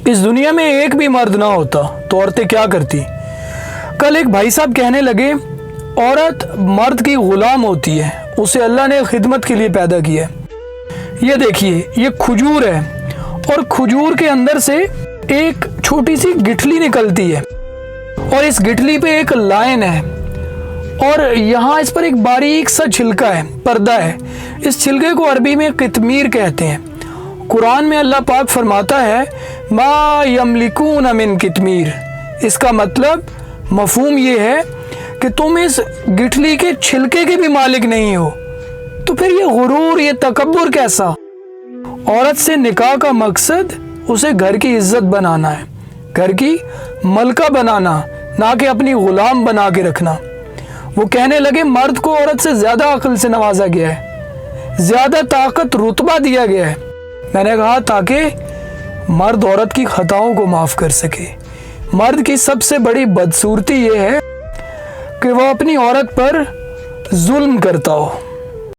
इस दुनिया में एक भी मर्द ना होता तो औरतें क्या करती। कल एक भाई साहब कहने लगे औरत मर्द की गुलाम होती है, उसे अल्लाह ने खिदमत के लिए पैदा किया है। ये देखिए, ये खजूर है और खजूर के अंदर से एक छोटी सी गिठली निकलती है और इस गिठली पे एक लाइन है और यहाँ इस पर एक बारीक सा छिलका है, पर्दा है। इस छिलके को अरबी में कितमीर कहते हैं। कुरान में अल्लाह पाक फरमाता है मा यमलिकून मिन कितमीर। इसका मतलब मफहूम ये है कि तुम इस गिठली के छिलके के भी मालिक नहीं हो। तो फिर ये गुरूर, ये तकब्बुर कैसा। औरत से निकाह का मकसद उसे घर की इज्जत बनाना है, घर की मलका बनाना, ना कि अपनी गुलाम बना के रखना। वो कहने लगे मर्द को औरत से ज़्यादा अक्ल से नवाजा गया है, ज़्यादा ताकत रुतबा दिया गया है। मैंने कहा ताकि मर्द औरत की खताओं को माफ़ कर सके। मर्द की सबसे बड़ी बदसूरती ये है कि वह अपनी औरत पर जुल्म करता हो।